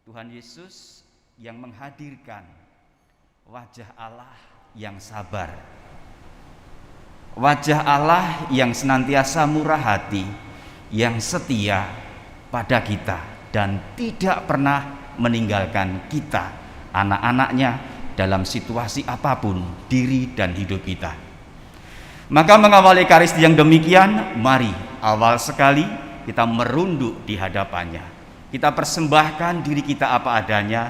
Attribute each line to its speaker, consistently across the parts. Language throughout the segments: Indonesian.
Speaker 1: Tuhan Yesus yang menghadirkan wajah Allah yang sabar, wajah Allah yang senantiasa murah hati, yang setia pada kita dan tidak pernah meninggalkan kita, anak-anaknya, dalam situasi apapun diri dan hidup kita. Maka mengawali Ekaristi yang demikian, mari awal sekali kita merunduk di hadapannya. Kita persembahkan diri kita apa adanya,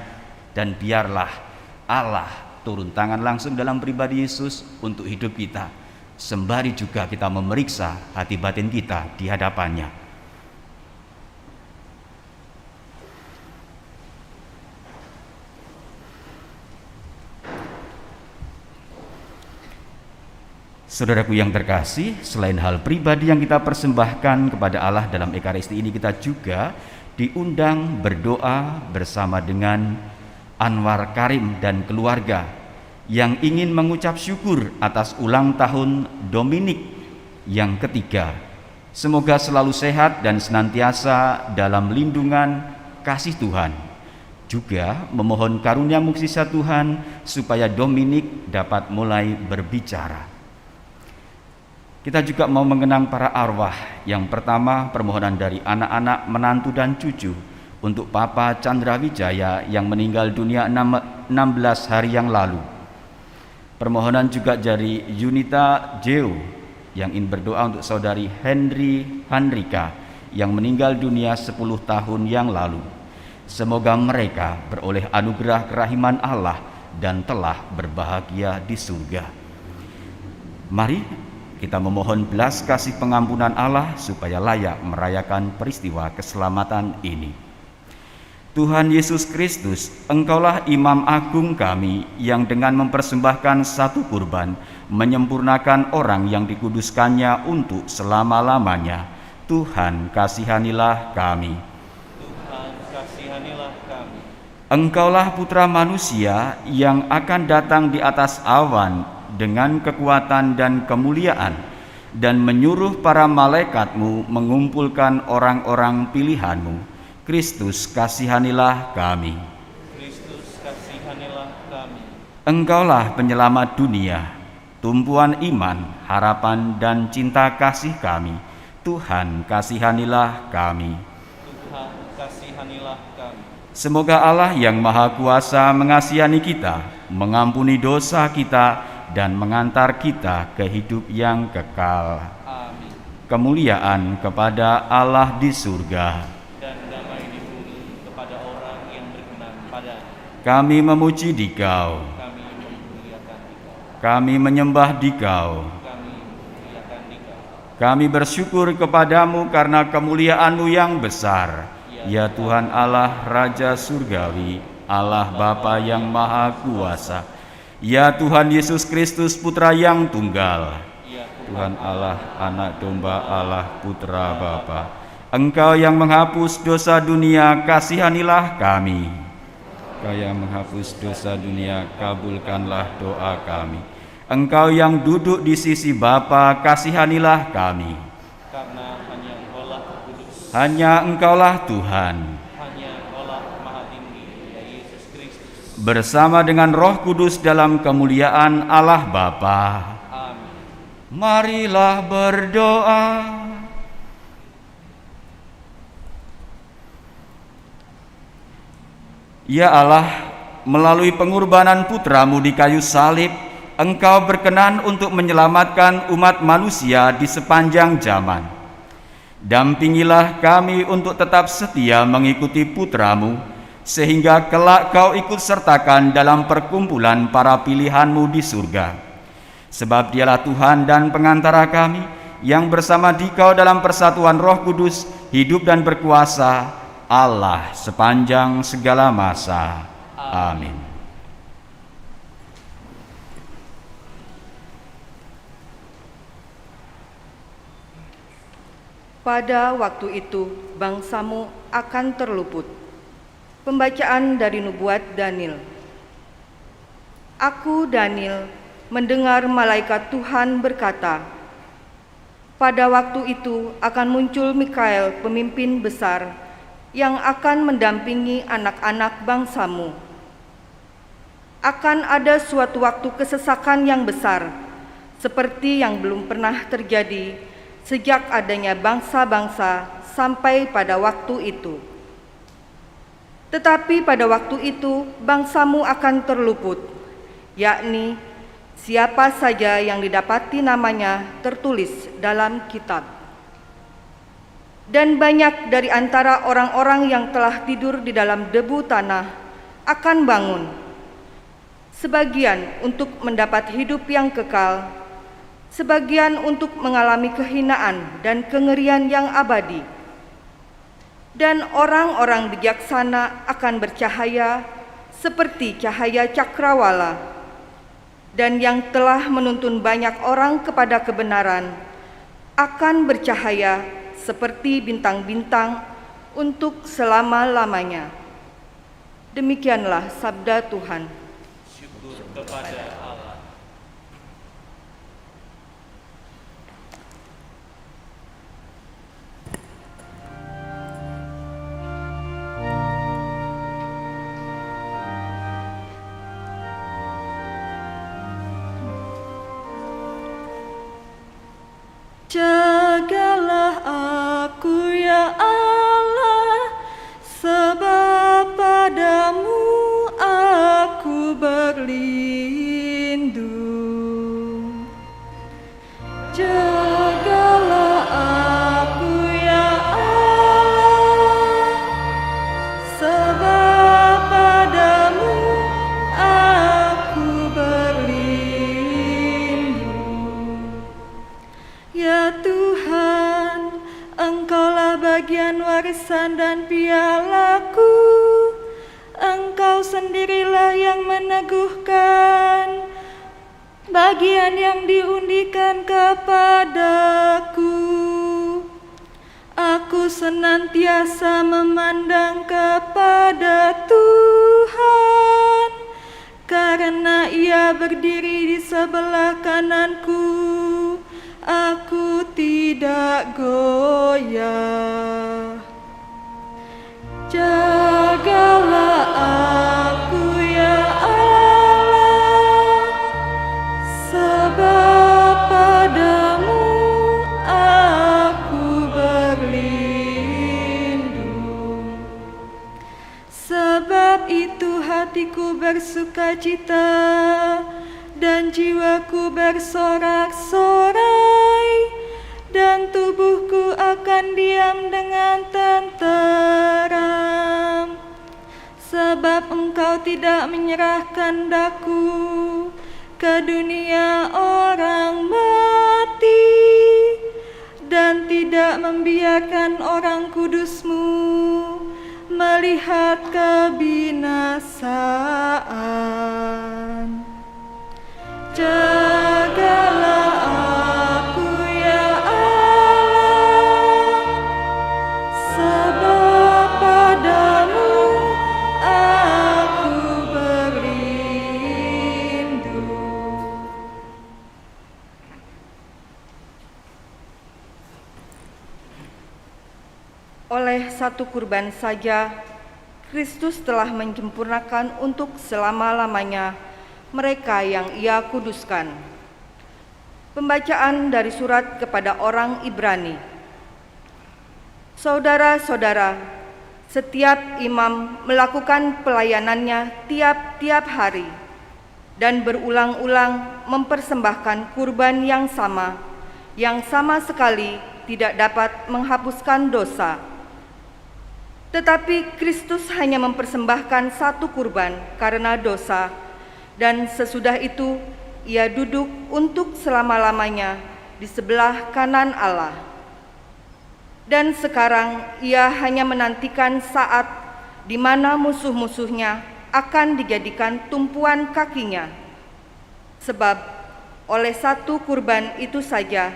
Speaker 1: dan biarlah Allah turun tangan langsung dalam pribadi Yesus untuk hidup kita, sembari juga kita memeriksa hati batin kita di hadapannya. Saudaraku yang terkasih, selain hal pribadi yang kita persembahkan kepada Allah dalam Ekaristi ini, kita juga diundang berdoa bersama dengan Anwar Karim dan keluarga yang ingin mengucap syukur atas ulang tahun Dominik yang ketiga. Semoga selalu sehat dan senantiasa dalam lindungan kasih Tuhan. Juga memohon karunia mukjizat Tuhan supaya Dominik dapat mulai berbicara. Kita juga mau mengenang para arwah. Yang pertama, permohonan dari anak-anak, menantu dan cucu untuk Papa Chandra Wijaya yang meninggal dunia 16 hari yang lalu. Permohonan juga dari Yunita Jeo yang ingin berdoa untuk saudari Henry Hanrika yang meninggal dunia 10 tahun yang lalu. Semoga mereka beroleh anugerah kerahiman Allah dan telah berbahagia di surga. Mari kita memohon belas kasih pengampunan Allah supaya layak merayakan peristiwa keselamatan ini. Tuhan Yesus Kristus, Engkaulah Imam Agung kami yang dengan mempersembahkan satu kurban menyempurnakan orang yang dikuduskannya untuk selama-lamanya. Tuhan, kasihanilah kami.
Speaker 2: Tuhan, kasihanilah kami.
Speaker 1: Engkaulah Putra Manusia yang akan datang di atas awan dengan kekuatan dan kemuliaan, dan menyuruh para malaikatmu mengumpulkan orang-orang pilihanmu. Kristus, kasihanilah kami.
Speaker 2: Kristus, kasihanilah kami.
Speaker 1: Engkaulah penyelamat dunia, tumpuan iman, harapan dan cinta kasih kami. Tuhan, kasihanilah kami.
Speaker 2: Tuhan, kasihanilah kami.
Speaker 1: Semoga Allah yang Maha Kuasa mengasihani kita, mengampuni dosa kita, dan mengantar kita ke hidup yang kekal.
Speaker 2: Amin.
Speaker 1: Kemuliaan kepada Allah di surga,
Speaker 2: dan damai di bumi kepada orang yang berkenan padanya.
Speaker 1: Kami memuji Dikau,
Speaker 2: Kami memuliakan Dikau.
Speaker 1: kami menyembah Dikau,
Speaker 2: Kami memuliakan Dikau.
Speaker 1: kami bersyukur kepadamu karena kemuliaan-Mu yang besar, ya Tuhan Allah Raja Surgawi, Allah Bapa yang Maha Kuasa, ya Tuhan Yesus Kristus Putra yang tunggal,
Speaker 2: Ya
Speaker 1: Tuhan Allah, Anak Domba Allah, Putra Bapa. Engkau yang menghapus dosa dunia, kasihanilah kami. Engkau yang menghapus dosa dunia, kabulkanlah doa kami. Engkau yang duduk di sisi Bapa, kasihanilah kami.
Speaker 2: Karena hanya Engkaulah kudus,
Speaker 1: Hanya Engkaulah Tuhan,
Speaker 2: hanya Engkaulah Maha Tinggi, ya Yesus Kristus.
Speaker 1: bersama dengan Roh Kudus dalam kemuliaan Allah Bapa.
Speaker 2: Amin.
Speaker 1: Marilah berdoa. Ya Allah, melalui pengorbanan Putra-Mu di kayu salib, Engkau berkenan untuk menyelamatkan umat manusia di sepanjang zaman. Dampingilah kami untuk tetap setia mengikuti Putra-Mu, sehingga kelak Kau ikut sertakan dalam perkumpulan para pilihan-Mu di surga. Sebab Dialah Tuhan dan pengantara kami, yang bersama Dikau dalam persatuan Roh Kudus, hidup dan berkuasa, Allah sepanjang segala masa. Amin.
Speaker 3: Pada waktu itu, bangsamu akan terluput. Pembacaan dari nubuat Daniel. Aku, Daniel, mendengar malaikat Tuhan berkata, pada waktu itu akan muncul Mikael, pemimpin besar, yang akan mendampingi anak-anak bangsamu. Akan ada suatu waktu kesesakan yang besar, seperti yang belum pernah terjadi sejak adanya bangsa-bangsa sampai pada waktu itu. Tetapi pada waktu itu bangsamu akan terluput, yakni siapa saja yang didapati namanya tertulis dalam kitab. Dan banyak dari antara orang-orang yang telah tidur di dalam debu tanah akan bangun, sebagian untuk mendapat hidup yang kekal, sebagian untuk mengalami kehinaan dan kengerian yang abadi. Dan orang-orang bijaksana akan bercahaya seperti cahaya cakrawala, dan yang telah menuntun banyak orang kepada kebenaran akan bercahaya seperti bintang-bintang untuk selama-lamanya. Demikianlah sabda Tuhan.
Speaker 2: Syukur kepada Allah.
Speaker 4: Jagalah aku ya Allah, sebab padamu aku berlindung. Jagalah aku ya Allah, sebab padamu aku berlindung. Ya Tuhan, Engkaulah bagian warisan dan pialaku. Engkau sendirilah yang meneguhkan bagian yang diundikan kepadaku. Aku senantiasa memandang kepada Tuhan, karena Ia berdiri di sebelah kananku. Aku tidak goyah. Jagalah aku ya Allah, sebab padamu aku berlindung. Sebab itu hatiku bersukacita dan jiwaku bersorak-sorai, dan tubuhku akan diam dengan tenteram. Sebab Engkau tidak menyerahkan daku ke dunia orang mati, dan tidak membiarkan orang kudus-Mu melihat kebinasaan. Jagalah aku ya Allah, sebab padamu aku berlindung.
Speaker 3: Oleh satu kurban saja, Kristus telah menyempurnakan untuk selama-lamanya mereka yang Ia kuduskan. Pembacaan dari surat kepada orang Ibrani. Saudara-saudara, setiap imam melakukan pelayanannya tiap-tiap hari dan berulang-ulang mempersembahkan kurban yang sama sekali tidak dapat menghapuskan dosa. Tetapi Kristus hanya mempersembahkan satu kurban karena dosa, dan sesudah itu Ia duduk untuk selama-lamanya di sebelah kanan Allah. Dan sekarang Ia hanya menantikan saat di mana musuh-musuhnya akan dijadikan tumpuan kakinya. Sebab oleh satu kurban itu saja,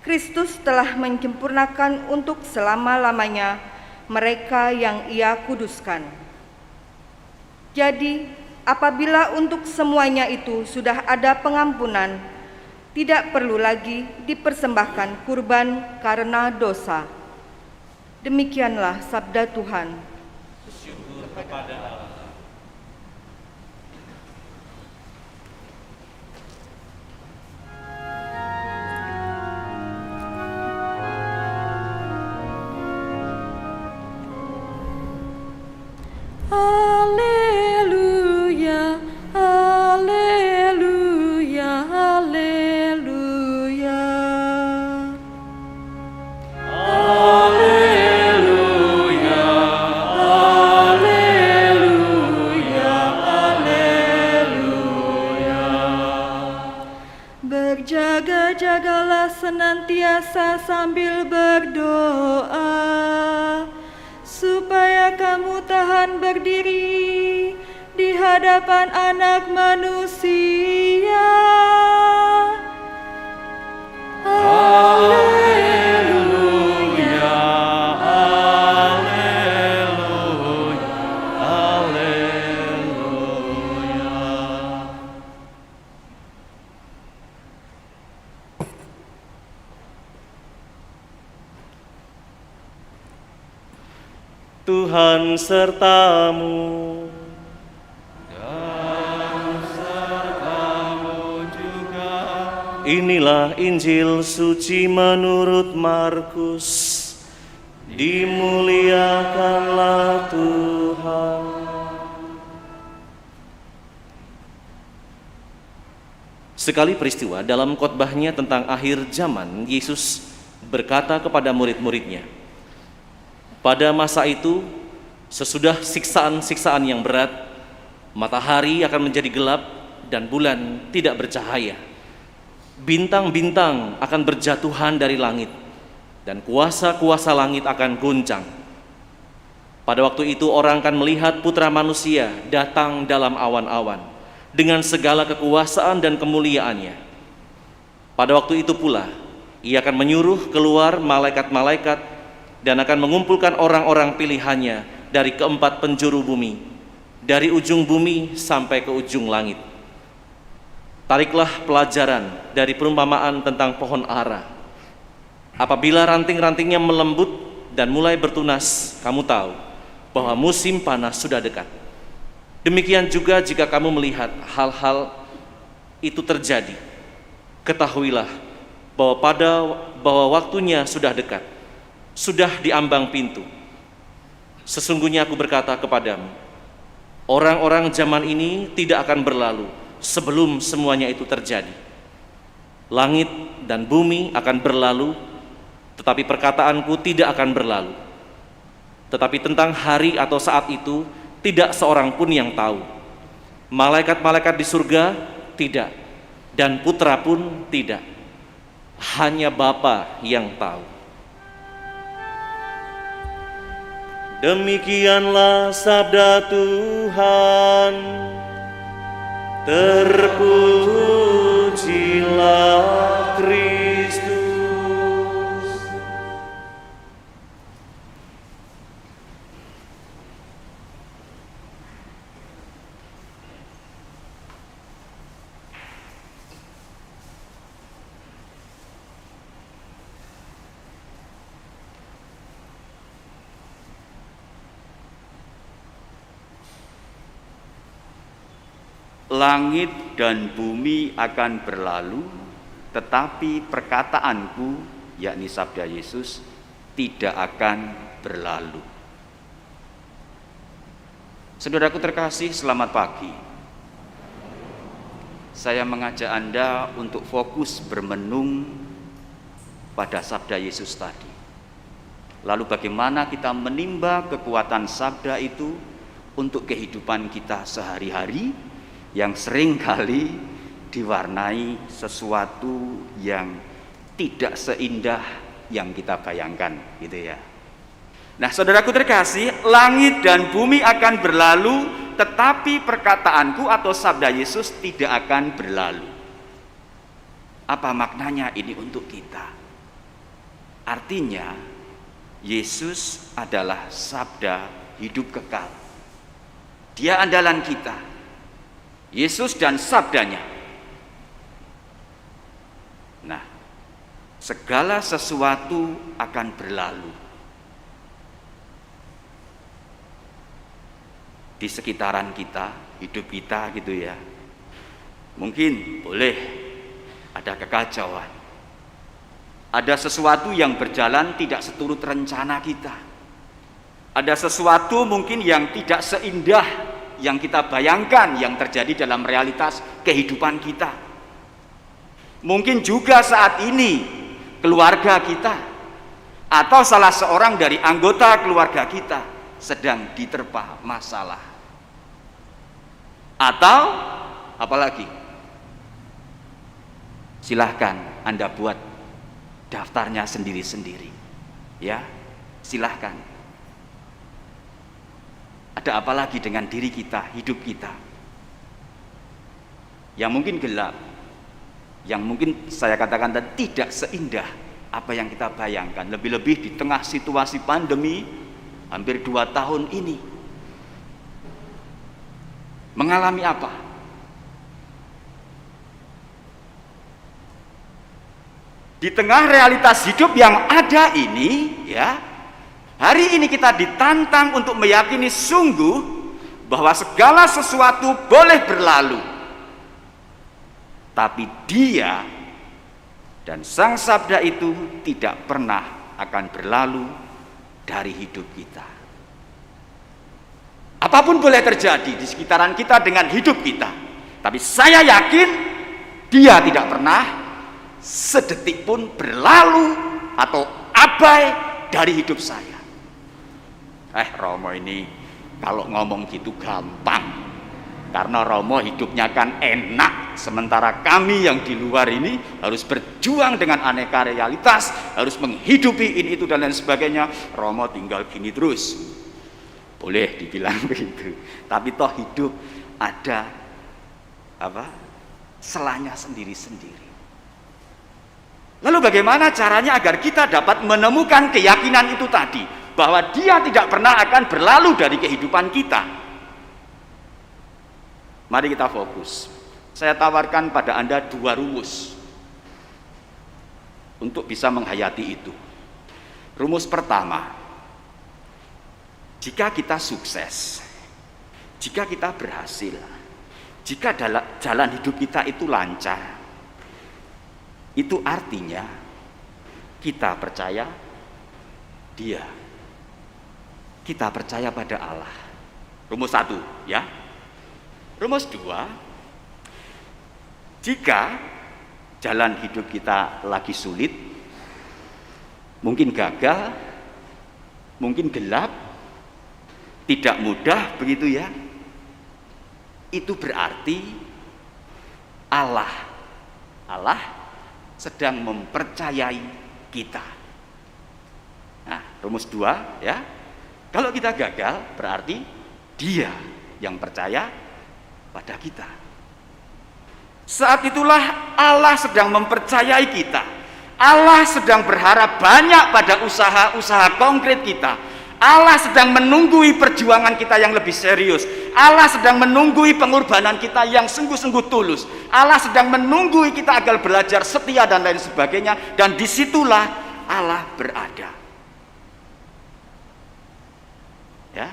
Speaker 3: Kristus telah menyempurnakan untuk selama-lamanya mereka yang Ia kuduskan. Jadi, apabila untuk semuanya itu sudah ada pengampunan, tidak perlu lagi dipersembahkan kurban karena dosa. Demikianlah sabda Tuhan.
Speaker 2: Syukur kepada Allah.
Speaker 4: Haleluya, haleluya, haleluya.
Speaker 2: Haleluya, haleluya, haleluya.
Speaker 4: Berjaga-jagalah senantiasa sambil berdoa, supaya kamu tahan berdiri di hadapan Anak Manusia.
Speaker 2: Haleluya, haleluya, haleluya. Tuhan sertamu. Inilah Injil suci menurut Markus. Dimuliakanlah Tuhan. Sekali peristiwa dalam khotbahnya tentang akhir zaman, Yesus berkata kepada murid-muridnya, pada masa itu, sesudah siksaan-siksaan yang berat, matahari akan menjadi gelap dan bulan tidak bercahaya. Bintang-bintang akan berjatuhan dari langit dan kuasa-kuasa langit akan goncang. Pada waktu itu orang akan melihat Putra Manusia datang dalam awan-awan dengan segala kekuasaan dan kemuliaannya. Pada waktu itu pula ia akan menyuruh keluar malaikat-malaikat dan akan mengumpulkan orang-orang pilihannya dari keempat penjuru bumi, dari ujung bumi sampai ke ujung langit. Tariklah pelajaran dari perumpamaan tentang pohon ara. Apabila ranting-rantingnya melembut dan mulai bertunas, kamu tahu bahwa musim panas sudah dekat. Demikian juga jika kamu melihat hal-hal itu terjadi, ketahuilah bahwa waktunya sudah dekat, sudah di ambang pintu. Sesungguhnya aku berkata kepadamu, orang-orang zaman ini tidak akan berlalu sebelum semuanya itu terjadi. Langit dan bumi akan berlalu, tetapi perkataanku tidak akan berlalu. Tetapi tentang hari atau saat itu, tidak seorang pun yang tahu. Malaikat-malaikat di surga tidak, dan Putra pun tidak. Hanya Bapa yang tahu. Demikianlah sabda Tuhan. Terpujilah Kristus.
Speaker 1: Langit dan bumi akan berlalu, tetapi perkataanku, yakni sabda Yesus, tidak akan berlalu. Saudaraku terkasih, selamat pagi. Saya mengajak Anda untuk fokus bermenung pada sabda Yesus tadi. Lalu bagaimana kita menimba kekuatan sabda itu untuk kehidupan kita sehari-hari, yang seringkali diwarnai sesuatu yang tidak seindah yang kita bayangkan, gitu ya. Nah, saudaraku terkasih, langit dan bumi akan berlalu, tetapi perkataanku atau sabda Yesus tidak akan berlalu. Apa maknanya ini untuk kita? Artinya, Yesus adalah sabda hidup kekal. Dia andalan kita. Yesus dan sabdanya. Nah, segala sesuatu akan berlalu. di sekitaran kita, hidup kita gitu ya. Mungkin boleh ada kekacauan, ada sesuatu yang berjalan tidak seturut rencana kita, ada sesuatu mungkin yang tidak seindah yang kita bayangkan yang terjadi dalam realitas kehidupan kita. Mungkin juga saat ini keluarga kita atau salah seorang dari anggota keluarga kita sedang diterpa masalah. Atau apalagi? Silahkan Anda buat daftarnya sendiri-sendiri. Ya, silahkan. Ada apa lagi dengan diri kita, hidup kita? Yang mungkin gelap, yang mungkin saya katakan tadi tidak seindah apa yang kita bayangkan. Lebih-lebih di tengah situasi pandemi hampir 2 tahun ini. Mengalami apa? Di tengah realitas hidup yang ada ini, ya, hari ini kita ditantang untuk meyakini sungguh bahwa segala sesuatu boleh berlalu, tapi Dia dan Sang Sabda itu tidak pernah akan berlalu dari hidup kita. Apapun boleh terjadi di sekitaran kita dengan hidup kita, tapi saya yakin Dia tidak pernah sedetik pun berlalu atau abai dari hidup saya. Romo ini kalau ngomong gitu gampang, karena Romo hidupnya kan enak, sementara kami yang di luar ini harus berjuang dengan aneka realitas, harus menghidupi ini itu dan lain sebagainya. Romo tinggal gini terus, boleh dibilang begitu. Tapi toh hidup ada selanya sendiri-sendiri. Lalu bagaimana caranya agar kita dapat menemukan keyakinan itu tadi, bahwa Dia tidak pernah akan berlalu dari kehidupan kita? Mari kita fokus. Saya tawarkan pada Anda 2 rumus untuk bisa menghayati itu. Rumus pertama, jika kita sukses, jika kita berhasil, jika jalan hidup kita itu lancar, itu artinya kita percaya Dia, kita percaya pada Allah. Rumus 1, ya. Rumus 2, jika jalan hidup kita lagi sulit, mungkin gagal, mungkin gelap, tidak mudah begitu ya, itu berarti Allah sedang mempercayai kita. Nah, rumus 2 ya. Kalau kita gagal berarti Dia yang percaya pada kita. Saat itulah Allah sedang mempercayai kita. Allah sedang berharap banyak pada usaha-usaha konkret kita. Allah sedang menunggui perjuangan kita yang lebih serius. Allah sedang menunggui pengorbanan kita yang sungguh-sungguh tulus. Allah sedang menunggui kita agar belajar setia dan lain sebagainya. Dan disitulah Allah berada. Ya,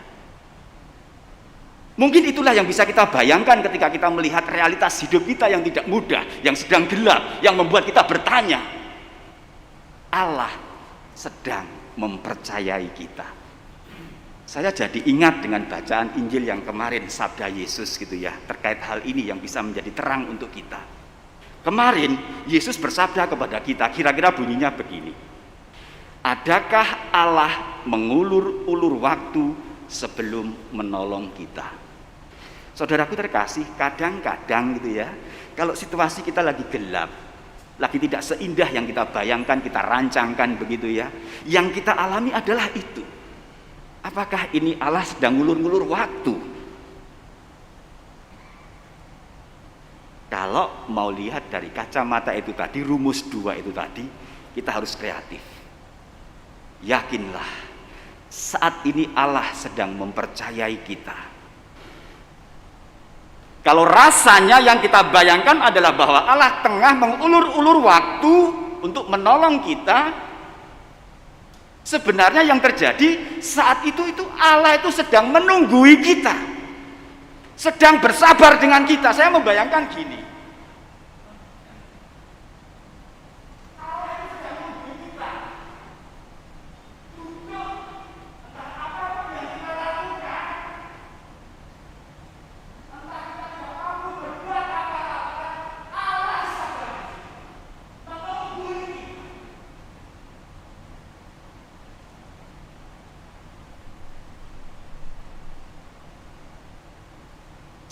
Speaker 1: mungkin itulah yang bisa kita bayangkan ketika kita melihat realitas hidup kita yang tidak mudah, yang sedang gelap, yang membuat kita bertanya, Allah sedang mempercayai kita. Saya jadi ingat dengan bacaan Injil yang kemarin, sabda Yesus gitu ya, terkait hal ini yang bisa menjadi terang untuk kita. Kemarin Yesus bersabda kepada kita, kira-kira bunyinya begini: adakah Allah mengulur-ulur waktu sebelum menolong kita? Saudaraku terkasih, kadang-kadang gitu ya, kalau situasi kita lagi gelap, lagi tidak seindah yang kita bayangkan, kita rancangkan begitu ya, yang kita alami adalah itu. Apakah ini Allah sedang ngulur-ngulur waktu? Kalau mau lihat dari kacamata itu tadi, rumus 2 itu tadi, kita harus kreatif. Yakinlah, saat ini Allah sedang mempercayai kita. Kalau rasanya yang kita bayangkan adalah bahwa Allah tengah mengulur-ulur waktu untuk menolong kita, sebenarnya yang terjadi saat itu Allah itu sedang menunggui kita. sedang bersabar dengan kita. Saya membayangkan gini,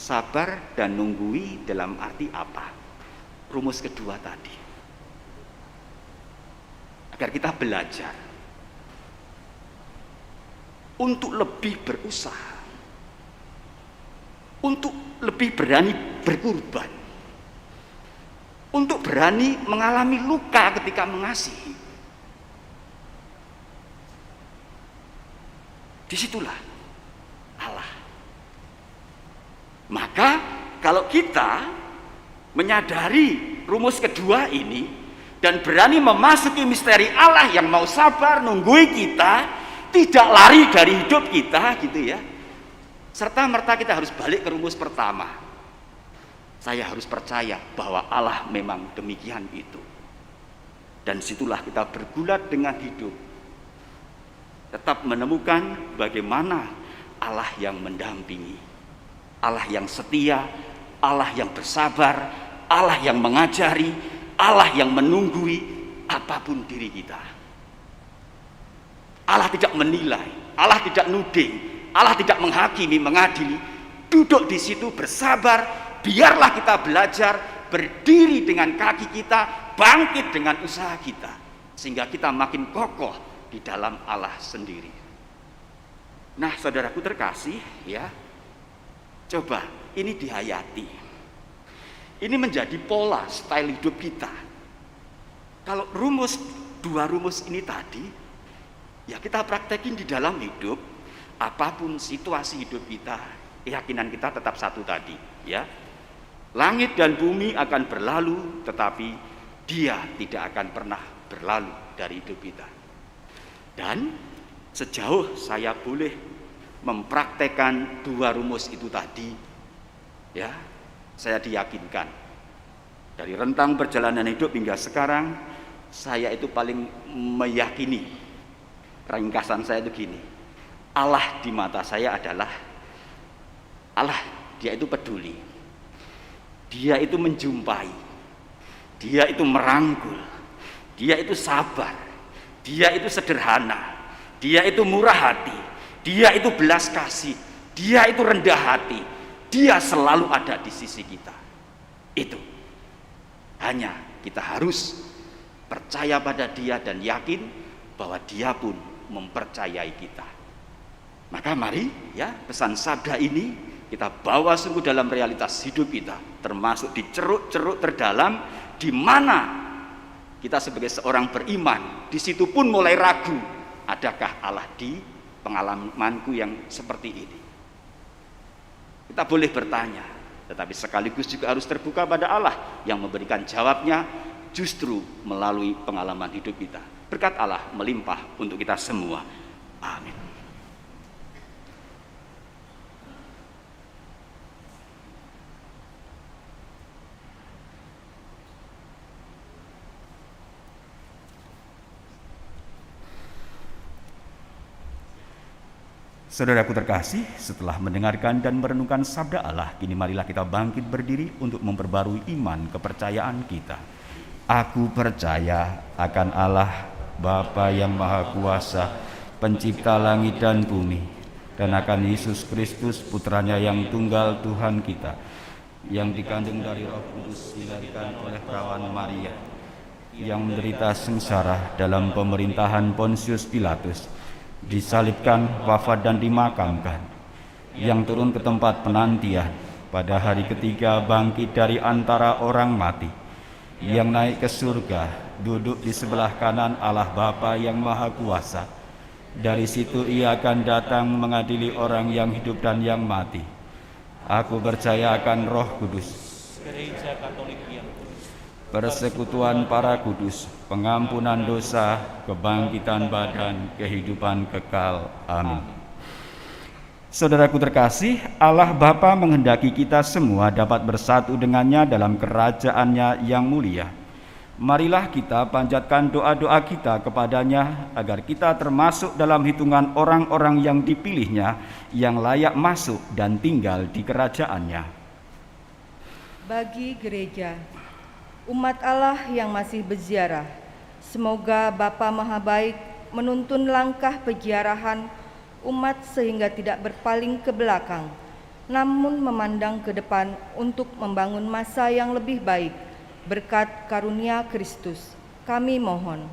Speaker 1: sabar dan nunggui dalam arti apa? Rumus kedua tadi. Agar kita belajar untuk lebih berusaha, untuk lebih berani berkorban, untuk berani mengalami luka ketika mengasihi. Disitulah Allah. Maka kalau kita menyadari rumus kedua ini dan berani memasuki misteri Allah yang mau sabar nunggui kita, tidak lari dari hidup kita gitu ya, serta merta kita harus balik ke rumus pertama. Saya harus percaya bahwa Allah memang demikian itu, dan situlah kita bergulat dengan hidup, tetap menemukan bagaimana Allah yang mendampingi, Allah yang setia, Allah yang bersabar, Allah yang mengajari, Allah yang menunggui apapun diri kita. Allah tidak menilai, Allah tidak nuding, Allah tidak menghakimi, mengadili. Duduk di situ bersabar, biarlah kita belajar berdiri dengan kaki kita, bangkit dengan usaha kita, sehingga kita makin kokoh di dalam Allah sendiri. Nah, saudaraku terkasih ya, coba ini dihayati. Ini menjadi pola style hidup kita. Kalau dua rumus ini tadi, ya kita praktekin di dalam hidup, apapun situasi hidup kita, keyakinan kita tetap satu tadi, ya. Langit dan bumi akan berlalu, tetapi Dia tidak akan pernah berlalu dari hidup kita. Dan sejauh saya boleh mempraktekkan dua rumus itu tadi, ya, saya diyakinkan dari rentang perjalanan hidup hingga sekarang, saya itu paling meyakini, ringkasan saya itu gini, Allah di mata saya adalah Allah. Dia itu peduli, Dia itu menjumpai, Dia itu merangkul, Dia itu sabar, Dia itu sederhana, Dia itu murah hati, Dia itu belas kasih, Dia itu rendah hati, Dia selalu ada di sisi kita. Itu hanya kita harus percaya pada Dia dan yakin bahwa Dia pun mempercayai kita. Maka mari ya, pesan sabda ini kita bawa sungguh dalam realitas hidup kita, termasuk di ceruk-ceruk terdalam di mana kita sebagai seorang beriman di situ pun mulai ragu, adakah Allah di pengalamanku yang seperti ini. Kita boleh bertanya, tetapi sekaligus juga harus terbuka pada Allah yang memberikan jawabnya justru melalui pengalaman hidup kita. Berkat Allah melimpah untuk kita semua. Amin.
Speaker 5: Saudaraku terkasih, setelah mendengarkan dan merenungkan sabda Allah, kini marilah kita bangkit berdiri untuk memperbarui iman kepercayaan kita. Aku percaya akan Allah, Bapa yang Maha Kuasa, pencipta langit dan bumi, dan akan Yesus Kristus, putranya yang tunggal Tuhan kita, yang dikandung dari Roh Kudus, dilahirkan oleh perawan Maria, yang menderita sengsara dalam pemerintahan Pontius Pilatus, disalibkan, wafat dan dimakamkan, yang turun ke tempat penantian, pada hari ketiga bangkit dari antara orang mati, yang naik ke surga, duduk di sebelah kanan Allah Bapa yang Maha Kuasa. Dari situ Ia akan datang mengadili orang yang hidup dan yang mati. Aku percaya akan Roh Kudus, Gereja Katolik yang kudus, persekutuan para kudus, pengampunan dosa, kebangkitan badan, kehidupan kekal. Amin.
Speaker 1: Saudaraku terkasih, Allah Bapa menghendaki kita semua dapat bersatu dengannya dalam kerajaan-Nya yang mulia. Marilah kita panjatkan doa-doa kita kepadanya agar kita termasuk dalam hitungan orang-orang yang dipilihnya yang layak masuk dan tinggal di kerajaan-Nya.
Speaker 3: Bagi gereja, umat Allah yang masih berziarah, semoga Bapa Maha Baik menuntun langkah peziarahan umat sehingga tidak berpaling ke belakang, namun memandang ke depan untuk membangun masa yang lebih baik berkat karunia Kristus. Kami mohon.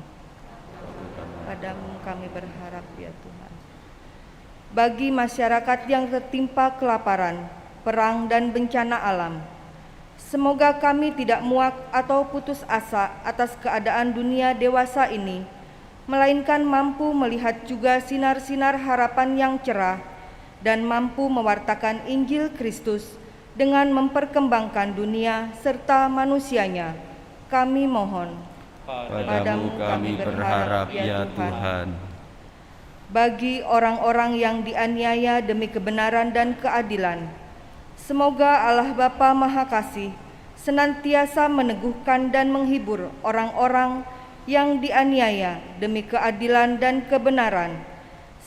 Speaker 3: Padamu kami berharap ya Tuhan. Bagi masyarakat yang tertimpa kelaparan, perang dan bencana alam, semoga kami tidak muak atau putus asa atas keadaan dunia dewasa ini, melainkan mampu melihat juga sinar-sinar harapan yang cerah dan mampu mewartakan Injil Kristus dengan memperkembangkan dunia serta manusianya. Kami mohon.
Speaker 1: Padamu kami berharap ya Tuhan.
Speaker 3: Bagi orang-orang yang dianiaya demi kebenaran dan keadilan, semoga Allah Bapa Maha Kasih senantiasa meneguhkan dan menghibur orang-orang yang dianiaya demi keadilan dan kebenaran,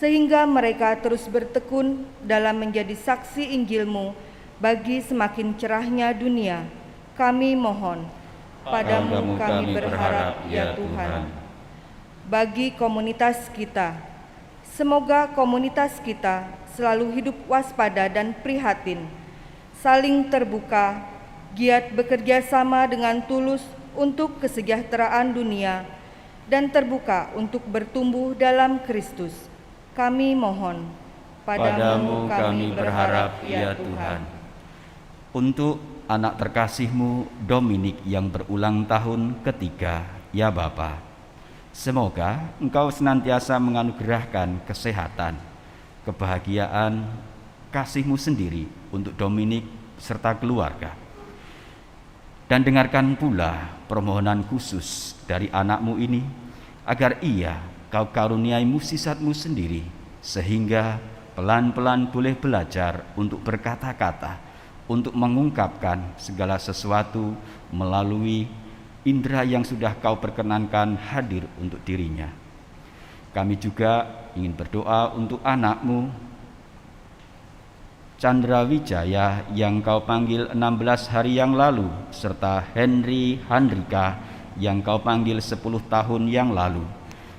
Speaker 3: sehingga mereka terus bertekun dalam menjadi saksi Injil-Mu bagi semakin cerahnya dunia. Kami mohon. Padamu kami berharap ya Tuhan. Bagi komunitas kita, semoga komunitas kita selalu hidup waspada dan prihatin, saling terbuka, giat bekerja sama dengan tulus untuk kesejahteraan dunia, dan terbuka untuk bertumbuh dalam Kristus. Kami mohon.
Speaker 1: Padamu kami berharap ya Tuhan. Untuk anak terkasih-Mu Dominik yang berulang tahun ketiga, ya Bapa, semoga Engkau senantiasa menganugerahkan kesehatan, kebahagiaan, kasih-Mu sendiri untuk Dominik serta keluarga. Dan dengarkan pula permohonan khusus dari anak-Mu ini, agar ia Kau karuniai mukjizat-Mu sendiri, sehingga pelan-pelan boleh belajar untuk berkata-kata, untuk mengungkapkan segala sesuatu melalui indera yang sudah Kau perkenankan hadir untuk dirinya. Kami juga ingin berdoa untuk anak-Mu Chandra Wijaya yang Kau panggil 16 hari yang lalu, serta Henry Handrika yang Kau panggil 10 tahun yang lalu.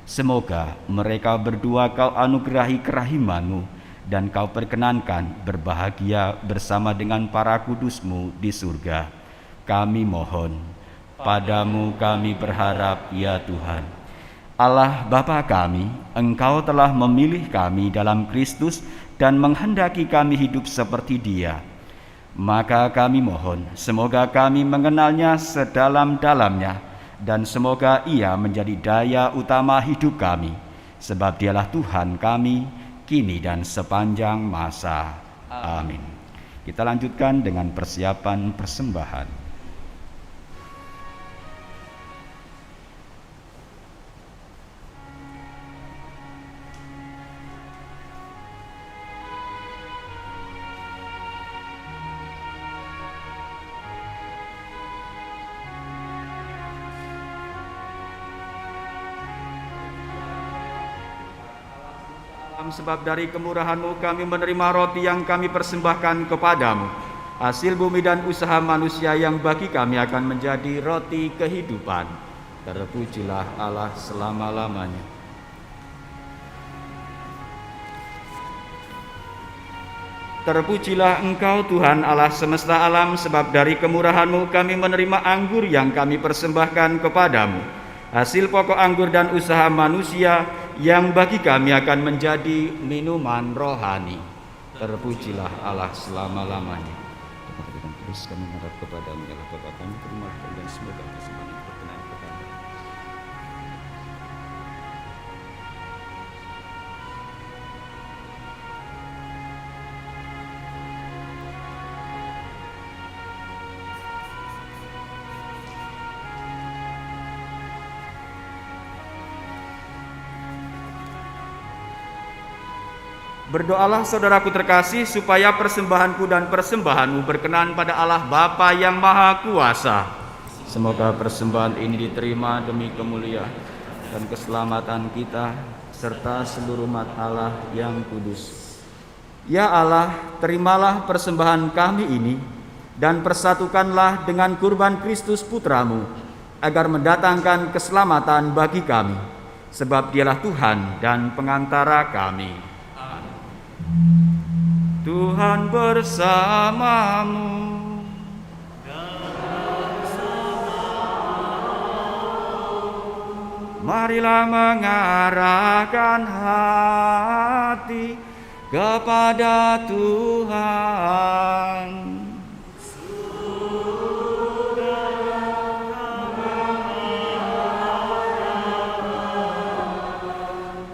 Speaker 1: Semoga mereka berdua Kau anugerahi kerahiman-Mu dan Kau perkenankan berbahagia bersama dengan para kudus-Mu di surga. Kami mohon. Padamu kami berharap ya Tuhan. Allah Bapa kami, Engkau telah memilih kami dalam Kristus dan menghendaki kami hidup seperti Dia. Maka kami mohon, semoga kami mengenalnya sedalam-dalamnya, dan semoga Ia menjadi daya utama hidup kami, sebab Dialah Tuhan kami, kini dan sepanjang masa. Amin. Kita lanjutkan dengan persiapan persembahan. Sebab dari kemurahan-Mu kami menerima roti yang kami persembahkan kepadamu, hasil bumi dan usaha manusia yang bagi kami akan menjadi roti kehidupan. Terpujilah Allah selama-lamanya. Terpujilah Engkau Tuhan Allah semesta alam, sebab dari kemurahan-Mu kami menerima anggur yang kami persembahkan kepadamu, hasil pokok anggur dan usaha manusia yang bagi kami akan menjadi minuman rohani. Terpujilah Allah selama-lamanya. Terus kami menghadap kepada-Mu ya Bapa kami, terima kasih dan semoga persembahan ini berkenan kepada-Mu. Berdoalah saudaraku terkasih supaya persembahanku dan persembahanmu berkenan pada Allah Bapa yang Maha Kuasa. Semoga persembahan ini diterima demi kemuliaan dan keselamatan kita serta seluruh umat Allah yang kudus. Ya Allah, terimalah persembahan kami ini dan persatukanlah dengan kurban Kristus Putramu agar mendatangkan keselamatan bagi kami, sebab Dialah Tuhan dan pengantara kami. Tuhan bersamamu. Marilah mengarahkan hati kepada Tuhan.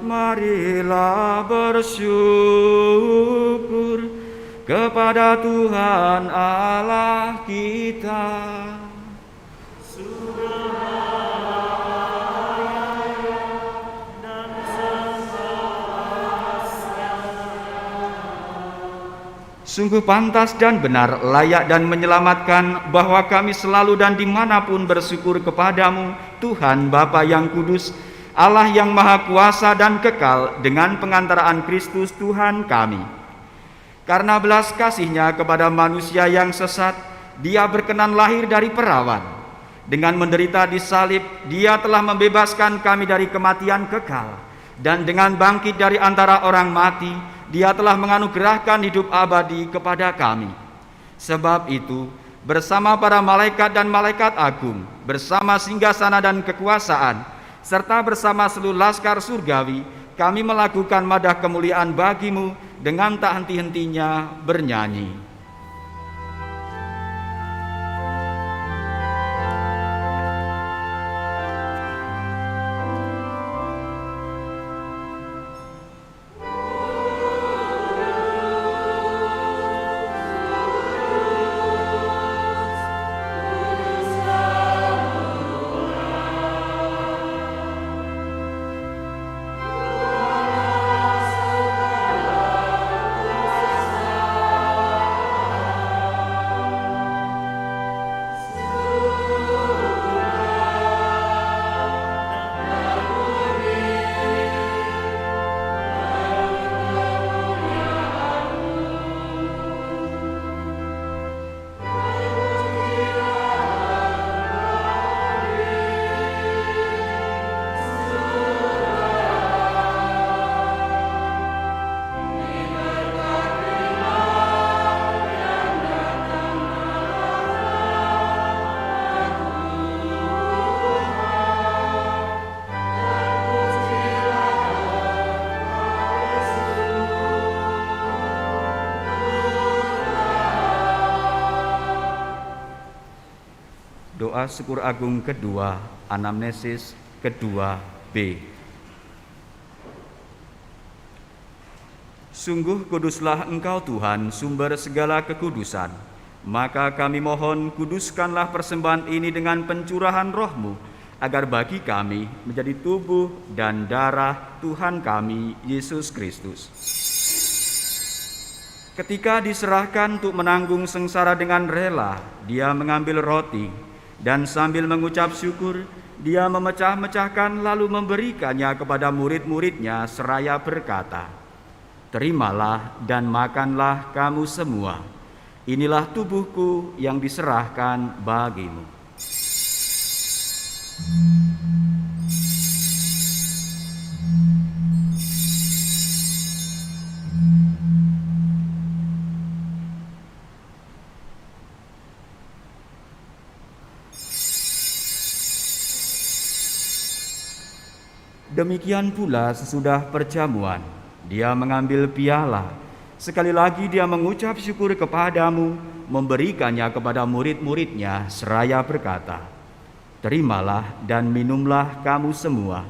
Speaker 1: Marilah bersyukur kepada Tuhan Allah kita. Sungguh pantas dan benar, layak dan menyelamatkan bahwa kami selalu dan dimanapun bersyukur kepadamu, Tuhan Bapa yang kudus, Allah yang Maha Kuasa dan kekal, dengan pengantaraan Kristus Tuhan kami. Karena belas kasih-Nya kepada manusia yang sesat, Dia berkenan lahir dari perawan. Dengan menderita di salib, Dia telah membebaskan kami dari kematian kekal. Dan dengan bangkit dari antara orang mati, Dia telah menganugerahkan hidup abadi kepada kami. Sebab itu, bersama para malaikat dan malaikat agung, bersama singgasana dan kekuasaan, serta bersama seluruh laskar surgawi, kami melakukan madah kemuliaan bagi-Mu dengan tak henti-hentinya bernyanyi. Doa syukur agung kedua, anamnesis kedua B. Sungguh kuduslah Engkau Tuhan, sumber segala kekudusan. Maka kami mohon, kuduskanlah persembahan ini dengan pencurahan Roh-Mu, agar bagi kami menjadi tubuh dan darah Tuhan kami, Yesus Kristus. Ketika diserahkan untuk menanggung sengsara dengan rela, Dia mengambil roti, dan sambil mengucap syukur, Dia memecah-mecahkan lalu memberikannya kepada murid-muridnya seraya berkata, "Terimalah dan makanlah kamu semua. Inilah tubuhku yang diserahkan bagimu." Demikian pula sesudah perjamuan, Dia mengambil piala. Sekali lagi Dia mengucap syukur kepadamu, memberikannya kepada murid-muridnya seraya berkata, "Terimalah dan minumlah kamu semua.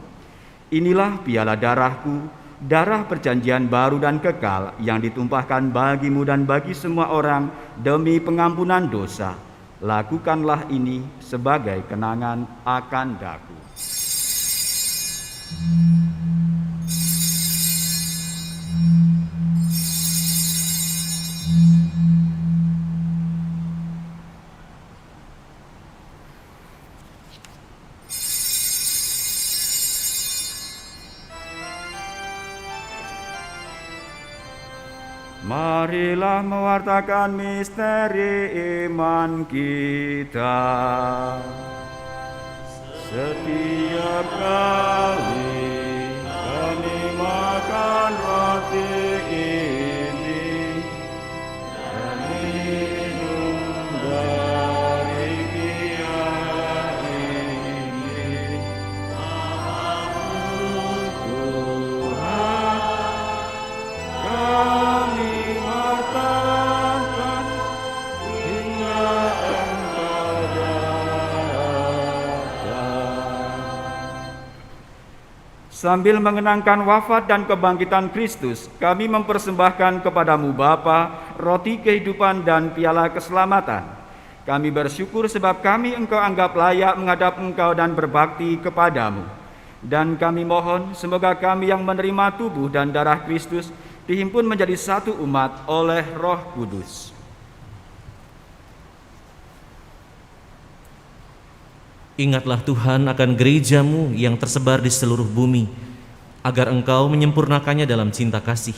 Speaker 1: Inilah piala darahku, darah perjanjian baru dan kekal yang ditumpahkan bagimu dan bagi semua orang demi pengampunan dosa. Lakukanlah ini sebagai kenangan akan daku."
Speaker 5: Marilah mewartakan misteri iman kita. Setiap kali kami makan roti ini dan minum dari kiara ini, Tuhan, kami wartakan hingga Engkau datang. Sambil mengenangkan wafat dan kebangkitan Kristus, kami mempersembahkan kepadamu Bapa, roti kehidupan dan piala keselamatan. Kami bersyukur sebab kami Engkau anggap layak menghadap Engkau dan berbakti kepadamu. Dan kami mohon semoga kami yang menerima tubuh dan darah Kristus dihimpun menjadi satu umat oleh Roh Kudus.
Speaker 2: Ingatlah Tuhan akan gerejamu yang tersebar di seluruh bumi, agar Engkau menyempurnakannya dalam cinta kasih,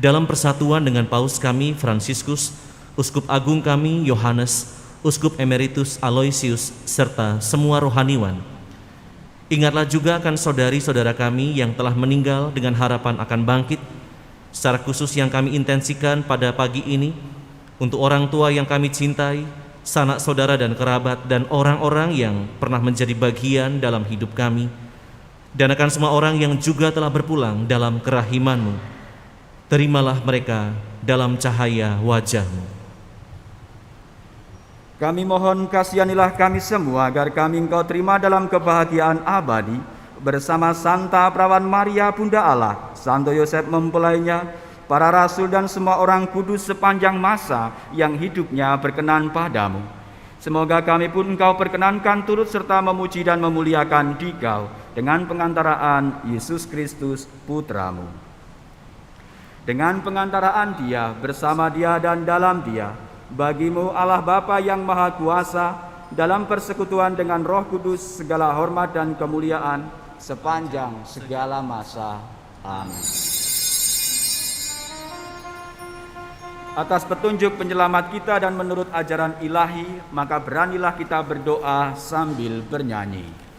Speaker 2: dalam persatuan dengan Paus kami Fransiskus, Uskup Agung kami Yohanes, Uskup Emeritus Aloysius, serta semua rohaniwan. Ingatlah juga akan saudari-saudara kami yang telah meninggal dengan harapan akan bangkit, secara khusus yang kami intensikan pada pagi ini, untuk orang tua yang kami cintai, sanak saudara dan kerabat, dan orang-orang yang pernah menjadi bagian dalam hidup kami, dan akan semua orang yang juga telah berpulang dalam kerahiman-Mu. Terimalah mereka dalam cahaya wajah-Mu.
Speaker 5: Kami mohon kasihanilah kami semua agar kami Engkau terima dalam kebahagiaan abadi bersama Santa Perawan Maria Bunda Allah, Santo Yosef mempelainya, para rasul dan semua orang kudus sepanjang masa yang hidupnya berkenan padamu. Semoga kami pun Engkau perkenankan turut serta memuji dan memuliakan Dikau dengan pengantaraan Yesus Kristus Putramu. Dengan pengantaraan Dia, bersama Dia dan dalam Dia, bagimu Allah Bapa yang Maha Kuasa, dalam persekutuan dengan Roh Kudus segala hormat dan kemuliaan sepanjang segala masa. Amin. Atas petunjuk penyelamat kita dan menurut ajaran ilahi, maka beranilah kita berdoa sambil bernyanyi.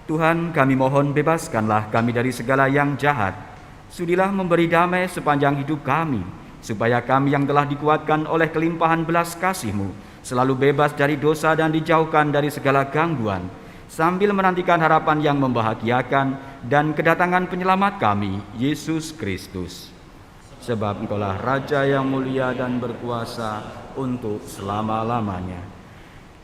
Speaker 5: Tuhan, kami mohon bebaskanlah kami dari segala yang jahat. Sudilah memberi damai sepanjang hidup kami, supaya kami yang telah dikuatkan oleh kelimpahan belas kasih-Mu
Speaker 1: selalu bebas dari dosa dan dijauhkan dari segala gangguan, sambil menantikan harapan yang membahagiakan dan kedatangan penyelamat kami, Yesus Kristus. Sebab Engkaulah Raja yang mulia dan berkuasa untuk selama-lamanya.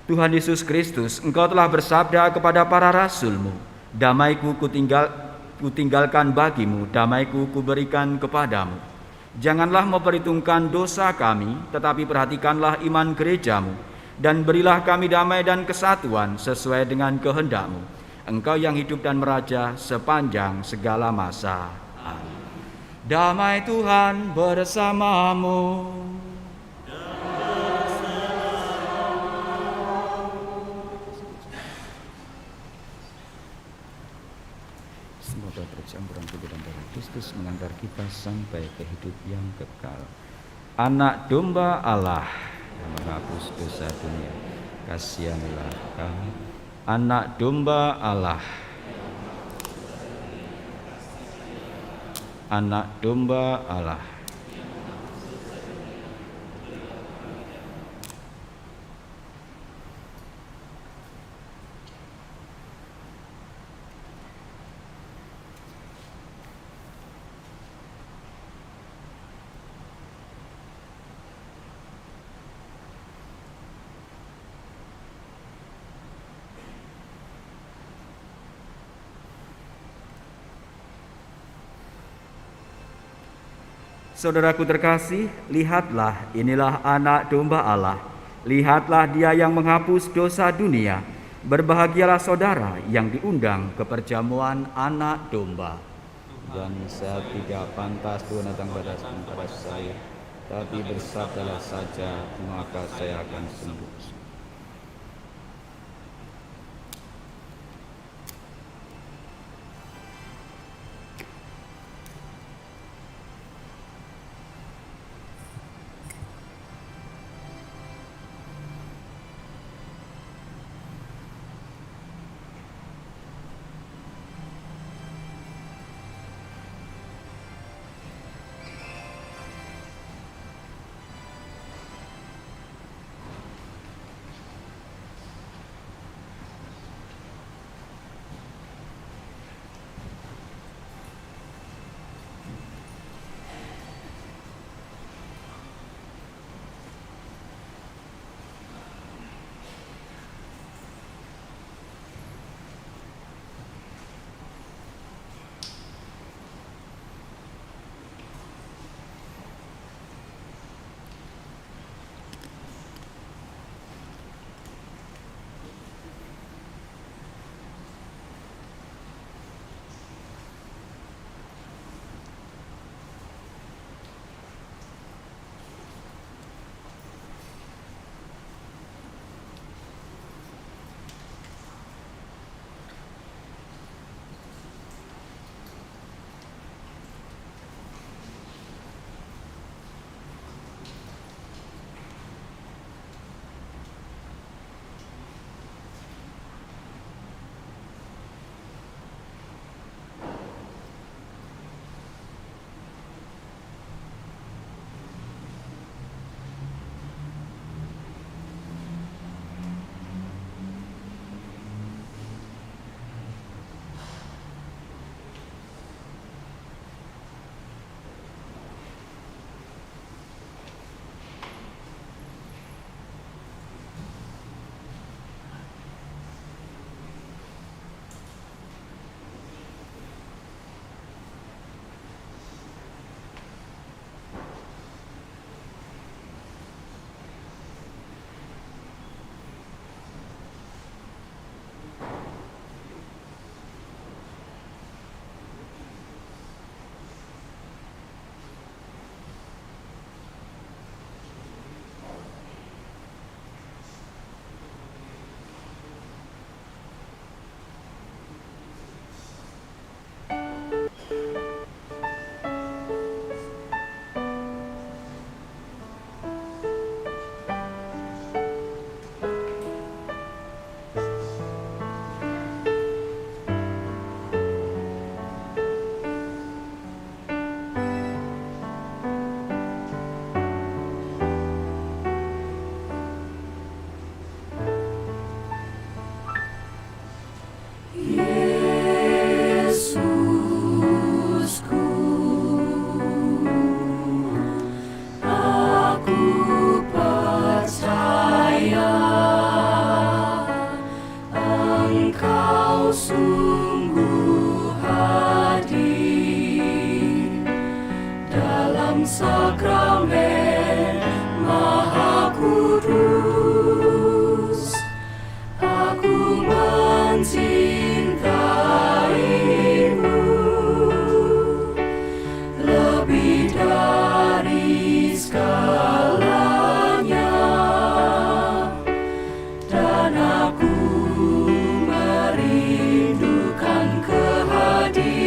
Speaker 1: Tuhan Yesus Kristus, Engkau telah bersabda kepada para rasul-Mu, damai-Ku kutinggalkan bagimu, damai-Ku kuberikan kepadamu. Janganlah memperhitungkan dosa kami, tetapi perhatikanlah iman gereja-Mu, dan berilah kami damai dan kesatuan sesuai dengan kehendak-Mu. Engkau yang hidup dan meraja sepanjang segala masa. Amin. Damai Tuhan bersamamu. Semoga percampuran tubuh dan darah Kristus mengantar kita sampai ke hidup yang kekal. Anak domba Allah yang menghapus dosa dunia, kasihanilah kami. Anak domba Allah, anak domba Allah. Saudaraku terkasih, lihatlah, inilah anak domba Allah. Lihatlah dia yang menghapus dosa dunia. Berbahagialah saudara yang diundang ke perjamuan anak domba. Dan saya tidak pantas Tuhan datang kepada saya, tapi bersabdalah saja, maka saya akan sembuh.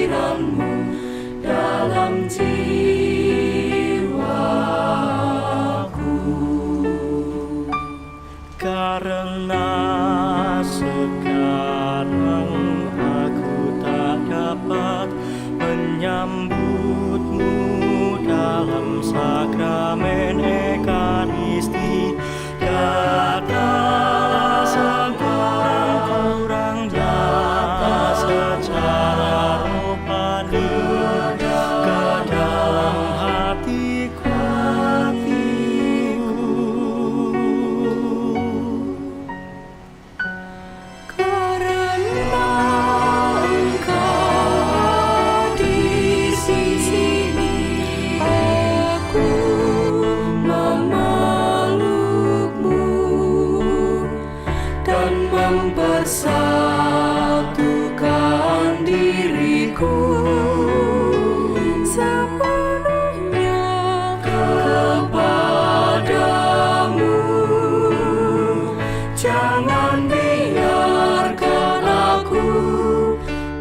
Speaker 6: kehadiran-Mu dalam jiwaku.
Speaker 7: Karena sekarang aku tak dapat menyambut-Mu dalam sakramen Ekaristi, datanglah sekurang-kurangnya secara rohani ke dalam hatiku.
Speaker 6: Karena Engkau di sini, aku memeluk-Mu dan mempersatukan diriku sepenuhnya kepadamu. Jangan biarkan aku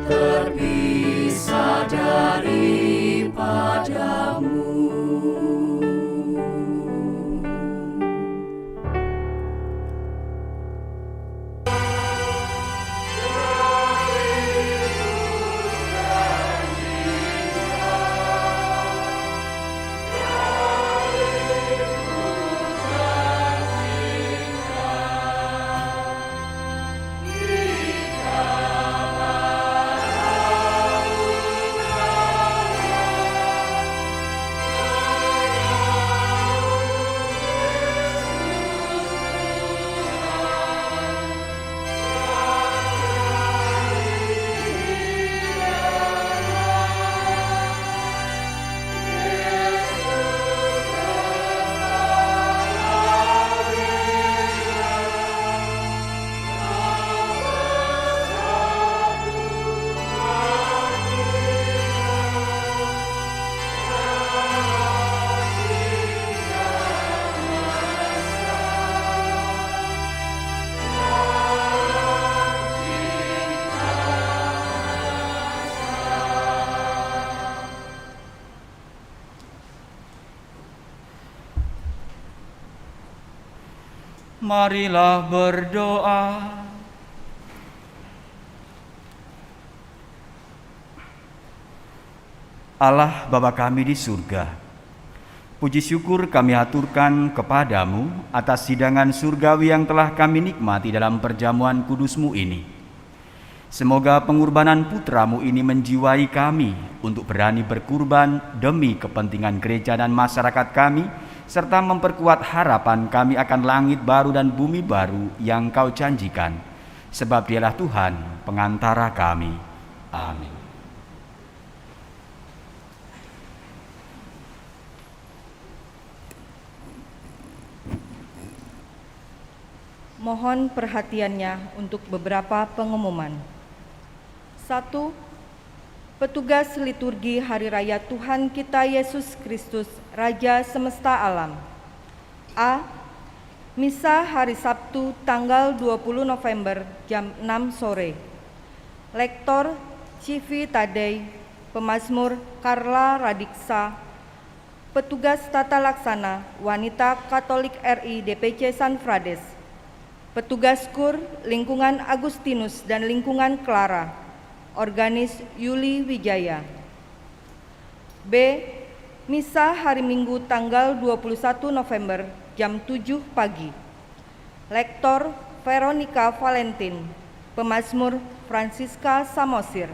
Speaker 6: terpisah daripadamu.
Speaker 1: Marilah berdoa. Allah Bapa kami di surga, puji syukur kami haturkan kepadamu atas hidangan surgawi yang telah kami nikmati dalam perjamuan kudus-Mu ini. Semoga pengorbanan putra-Mu ini menjiwai kami untuk berani berkurban demi kepentingan gereja dan masyarakat kami, serta memperkuat harapan kami akan langit baru dan bumi baru yang Kau janjikan, sebab Dialah Tuhan pengantara kami. Amin.
Speaker 3: Mohon perhatiannya untuk beberapa pengumuman. 1. Petugas liturgi Hari Raya Tuhan kita Yesus Kristus, Raja Semesta Alam. A. Misa hari Sabtu tanggal 20 November jam 6 sore. Lektor Civi Tadei, Pemazmur Carla Radiksa, Petugas Tata Laksana Wanita Katolik RI DPC San Frades, Petugas KUR Lingkungan Agustinus dan Lingkungan Clara, Organis Yuli Wijaya. B. Misa hari Minggu tanggal 21 November jam 7 pagi. Lektor Veronica Valentin, Pemazmur Francisca Samosir,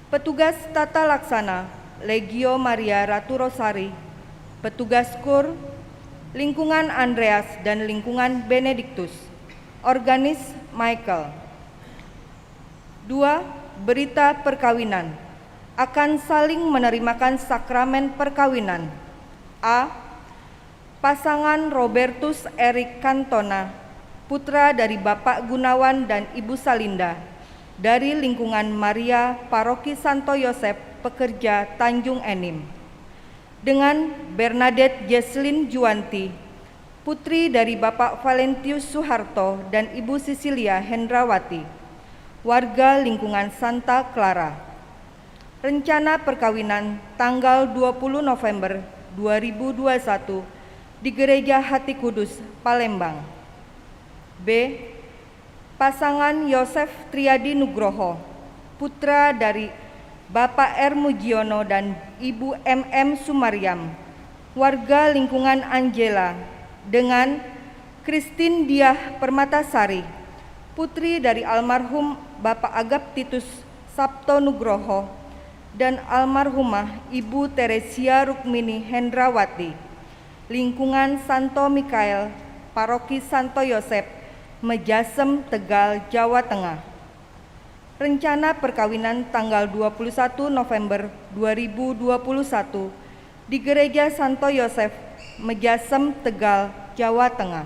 Speaker 3: Petugas Tata Laksana Legio Maria Ratu Rosari, Petugas KUR Lingkungan Andreas dan Lingkungan Benediktus, Organis Michael. 2. Berita perkawinan. Akan saling menerimakan sakramen perkawinan. A. Pasangan Robertus Erik Cantona, putra dari Bapak Gunawan dan Ibu Salinda, dari lingkungan Maria Paroki Santo Yosef, pekerja Tanjung Enim, dengan Bernadette Jesslyn Juwanti, putri dari Bapak Valentius Suharto dan Ibu Sisilia Hendrawati, warga lingkungan Santa Clara. Rencana perkawinan tanggal 20 November 2021 di Gereja Hati Kudus, Palembang. B. Pasangan Yosef Triadi Nugroho, putra dari Bapak R. Mujiono dan Ibu MM Sumaryam, warga lingkungan Angela, dengan Christine Diah Permatasari, putri dari almarhum Bapak Agaptitus Sabto Nugroho dan almarhumah Ibu Teresia Rukmini Hendrawati, lingkungan Santo Mikael, Paroki Santo Yosep, Mejasem, Tegal, Jawa Tengah. Rencana perkawinan tanggal 21 November 2021 di Gereja Santo Yosef, Mejasem, Tegal, Jawa Tengah.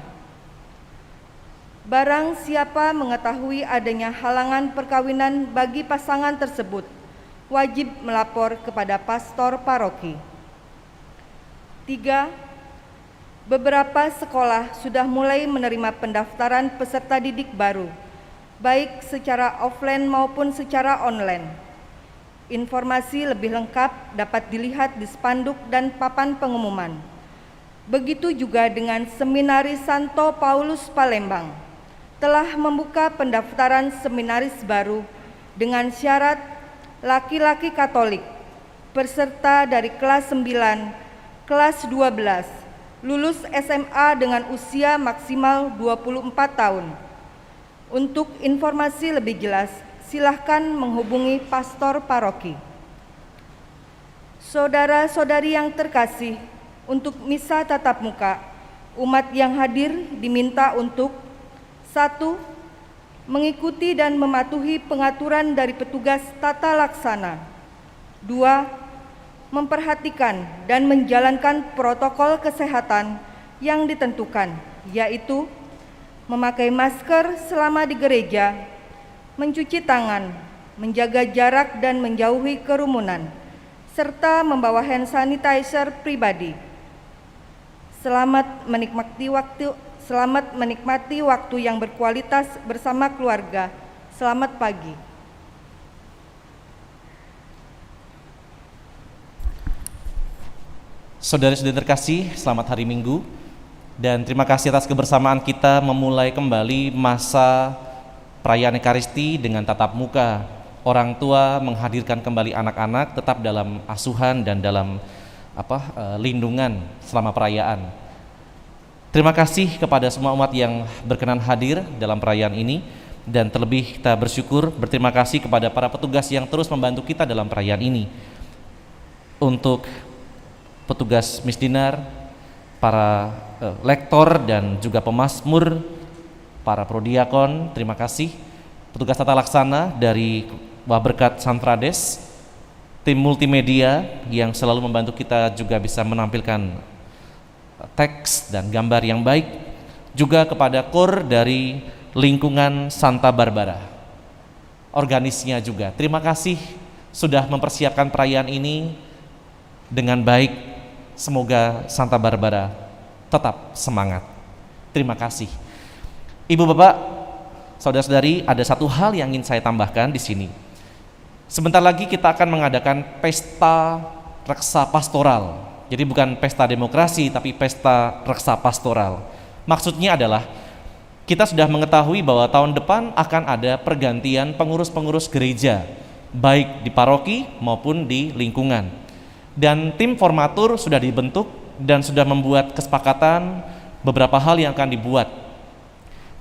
Speaker 3: Barang siapa mengetahui adanya halangan perkawinan bagi pasangan tersebut, wajib melapor kepada pastor paroki. 3. Beberapa sekolah sudah mulai menerima pendaftaran peserta didik baru, baik secara offline maupun secara online. Informasi lebih lengkap dapat dilihat di spanduk dan papan pengumuman. Begitu juga dengan Seminaris Santo Paulus Palembang, telah membuka pendaftaran seminaris baru dengan syarat laki-laki Katolik, peserta dari kelas 9, kelas 12, lulus SMA dengan usia maksimal 24 tahun. Untuk informasi lebih jelas, silahkan menghubungi pastor paroki. Saudara-saudari yang terkasih, untuk misa tatap muka, umat yang hadir diminta untuk 1. Mengikuti dan mematuhi pengaturan dari petugas tata laksana. 2. Memperhatikan dan menjalankan protokol kesehatan yang ditentukan, yaitu memakai masker selama di gereja, mencuci tangan, menjaga jarak dan menjauhi kerumunan, serta membawa hand sanitizer pribadi. Selamat menikmati waktu yang berkualitas bersama keluarga. Selamat pagi.
Speaker 2: Saudara-saudari terkasih, selamat hari Minggu. Dan terima kasih atas kebersamaan kita memulai kembali masa perayaan Ekaristi dengan tatap muka. Orang tua menghadirkan kembali anak-anak tetap dalam asuhan dan dalam lindungan selama perayaan. Terima kasih kepada semua umat yang berkenan hadir dalam perayaan ini, dan terlebih kita berterima kasih kepada para petugas yang terus membantu kita dalam perayaan ini. Untuk petugas misdinar, para lektor dan juga pemazmur, para prodiakon, terima kasih. Petugas tata laksana dari Wah Berkat Santrades, tim multimedia yang selalu membantu kita juga bisa menampilkan teks dan gambar yang baik, juga kepada kor dari lingkungan Santa Barbara, organisnya juga. Terima kasih sudah mempersiapkan perayaan ini dengan baik. Semoga Santa Barbara tetap semangat. Terima kasih. Ibu Bapak, saudara-saudari, ada satu hal yang ingin saya tambahkan di sini. Sebentar lagi kita akan mengadakan pesta reksa pastoral. Jadi bukan pesta demokrasi, tapi pesta reksa pastoral. Maksudnya adalah kita sudah mengetahui bahwa tahun depan akan ada pergantian pengurus-pengurus gereja, baik di paroki maupun di lingkungan. Dan tim formatur sudah dibentuk dan sudah membuat kesepakatan beberapa hal yang akan dibuat.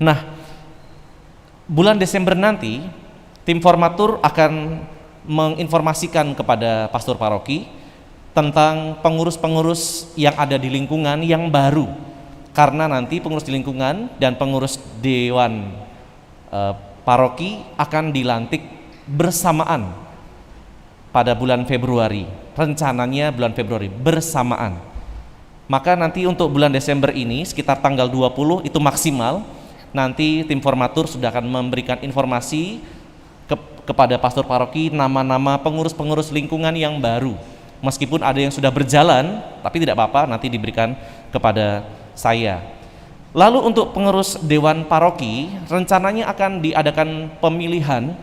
Speaker 2: Nah, bulan Desember nanti, tim formatur akan menginformasikan kepada pastor paroki tentang pengurus-pengurus yang ada di lingkungan yang baru, karena nanti pengurus di lingkungan dan pengurus dewan paroki akan dilantik bersamaan pada bulan Februari, rencananya bulan Februari bersamaan. Maka nanti untuk bulan Desember ini sekitar tanggal 20 itu maksimal, nanti tim formatur sudah akan memberikan informasi kepada pastor paroki nama-nama pengurus-pengurus lingkungan yang baru. Meskipun ada yang sudah berjalan, tapi tidak apa-apa, nanti diberikan kepada saya. Lalu untuk pengurus dewan paroki, rencananya akan diadakan pemilihan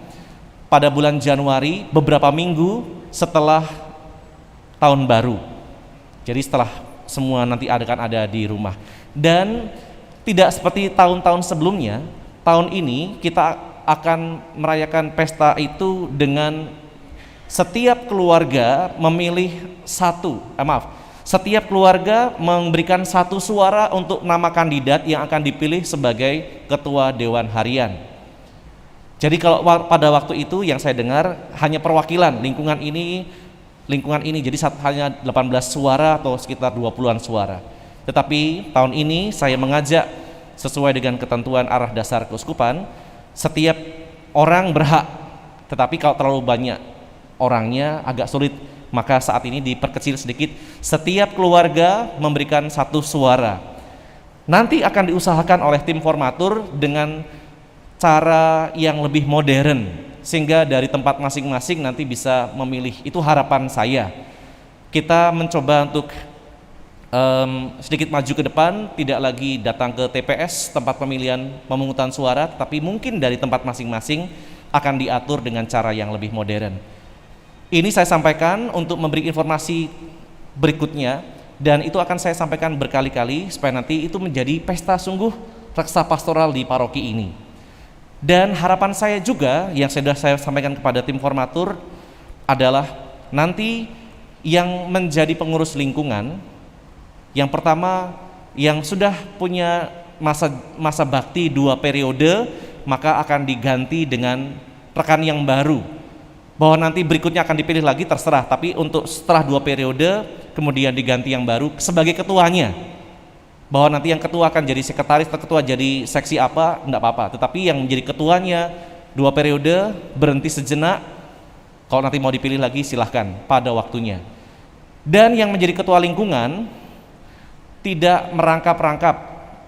Speaker 2: pada bulan Januari, beberapa minggu setelah tahun baru. Jadi setelah semua nanti akan ada di rumah. Dan tidak seperti tahun-tahun sebelumnya, tahun ini kita akan merayakan pesta itu dengan setiap keluarga memilih setiap keluarga memberikan satu suara untuk nama kandidat yang akan dipilih sebagai ketua Dewan Harian. Jadi kalau pada waktu itu yang saya dengar hanya perwakilan lingkungan ini, jadi hanya 18 suara atau sekitar 20-an suara. Tetapi tahun ini saya mengajak sesuai dengan ketentuan arah dasar keuskupan, setiap orang berhak, tetapi kalau terlalu banyak orangnya agak sulit, maka saat ini diperkecil sedikit, setiap keluarga memberikan satu suara. Nanti akan diusahakan oleh tim formatur dengan cara yang lebih modern, sehingga dari tempat masing-masing nanti bisa memilih. Itu harapan saya. Kita mencoba untuk sedikit maju ke depan, tidak lagi datang ke TPS tempat pemilihan pemungutan suara, tapi mungkin dari tempat masing-masing akan diatur dengan cara yang lebih modern. Ini saya sampaikan untuk memberi informasi berikutnya, dan itu akan saya sampaikan berkali-kali supaya nanti itu menjadi pesta sungguh reksa pastoral di paroki ini. Dan harapan saya juga yang sudah saya sampaikan kepada tim formatur adalah nanti yang menjadi pengurus lingkungan, yang pertama yang sudah punya masa bakti 2 periode, maka akan diganti dengan rekan yang baru. Bahwa nanti berikutnya akan dipilih lagi terserah, tapi untuk setelah 2 periode kemudian diganti yang baru sebagai ketuanya. Bahwa nanti yang ketua akan jadi sekretaris atau ketua jadi seksi apa, enggak apa-apa, tetapi yang menjadi ketuanya 2 periode berhenti sejenak, kalau nanti mau dipilih lagi silahkan pada waktunya. Dan yang menjadi ketua lingkungan tidak merangkap-rangkap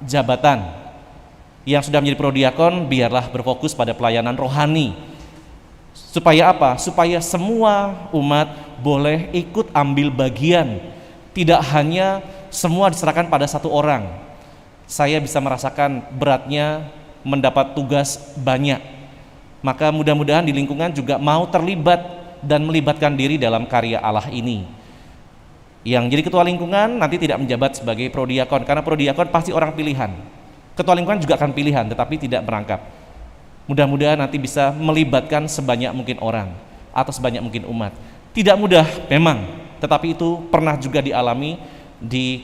Speaker 2: jabatan. Yang sudah menjadi prodiakon biarlah berfokus pada pelayanan rohani. Supaya apa? Supaya semua umat boleh ikut ambil bagian, tidak hanya semua diserahkan pada satu orang. Saya bisa merasakan beratnya mendapat tugas banyak. Maka mudah-mudahan di lingkungan juga mau terlibat dan melibatkan diri dalam karya Allah ini. Yang jadi ketua lingkungan nanti tidak menjabat sebagai prodiakon, karena prodiakon pasti orang pilihan. Ketua lingkungan juga akan pilihan, tetapi tidak merangkap. Mudah-mudahan nanti bisa melibatkan sebanyak mungkin orang atau sebanyak mungkin umat. Tidak mudah memang, tetapi itu pernah juga dialami di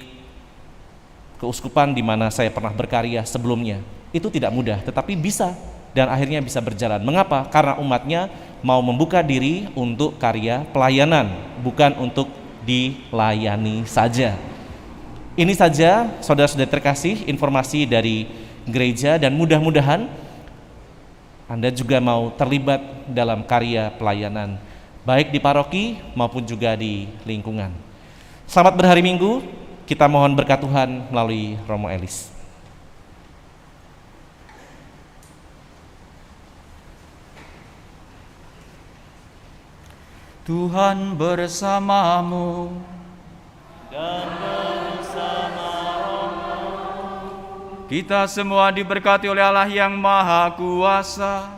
Speaker 2: keuskupan di mana saya pernah berkarya sebelumnya. Itu tidak mudah, tetapi bisa dan akhirnya bisa berjalan. Mengapa? Karena umatnya mau membuka diri untuk karya pelayanan, bukan untuk dilayani saja. Ini saja saudara-saudara terkasih informasi dari gereja, dan mudah-mudahan Anda juga mau terlibat dalam karya pelayanan baik di paroki maupun juga di lingkungan. Selamat berhari Minggu, kita mohon berkat Tuhan melalui Romo Elis.
Speaker 1: Tuhan bersamamu
Speaker 7: Dan bersama
Speaker 1: Kita semua diberkati oleh Allah yang Maha Kuasa,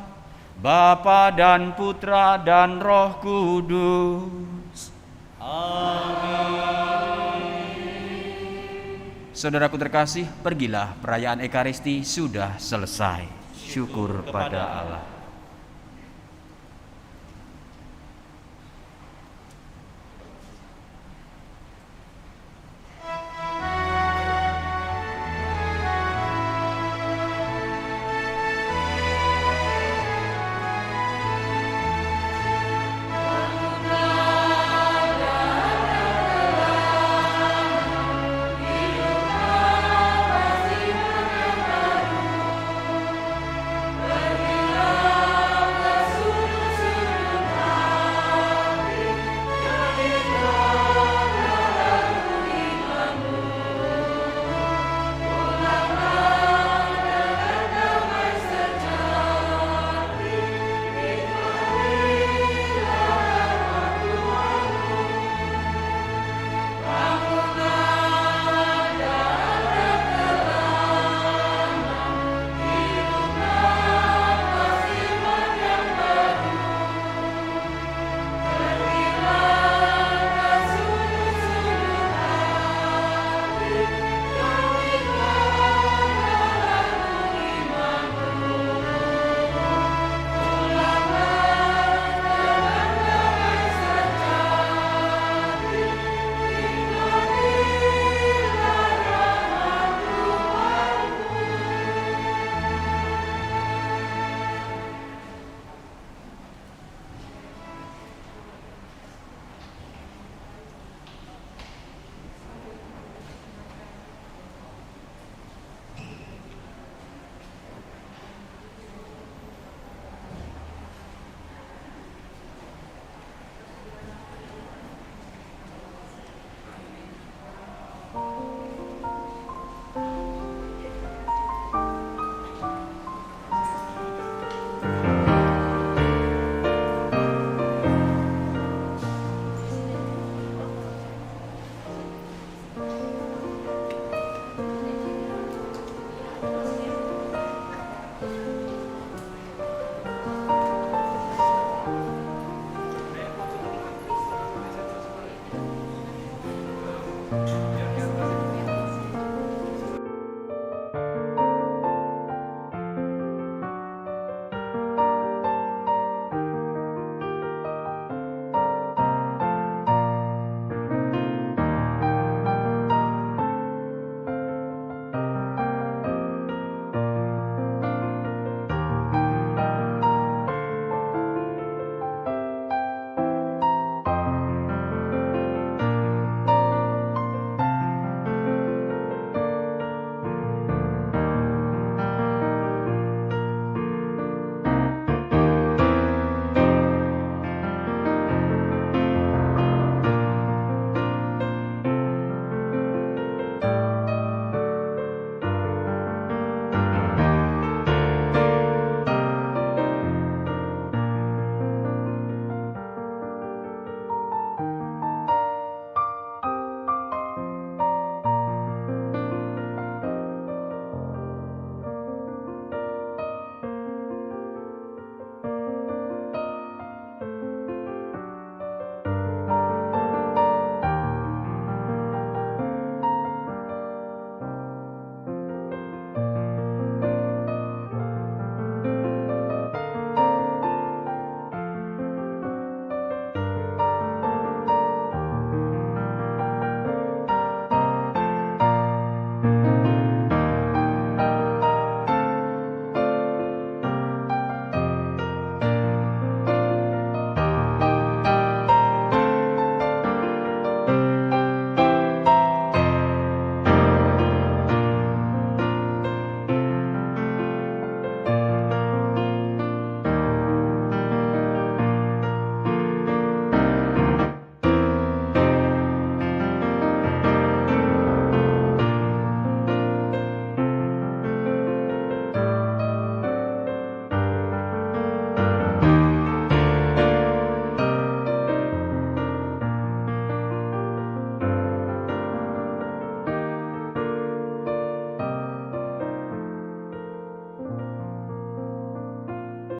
Speaker 1: Bapa dan Putra dan Roh Kudus. Saudaraku terkasih, pergilah, perayaan Ekaristi sudah selesai. Syukur pada Allah.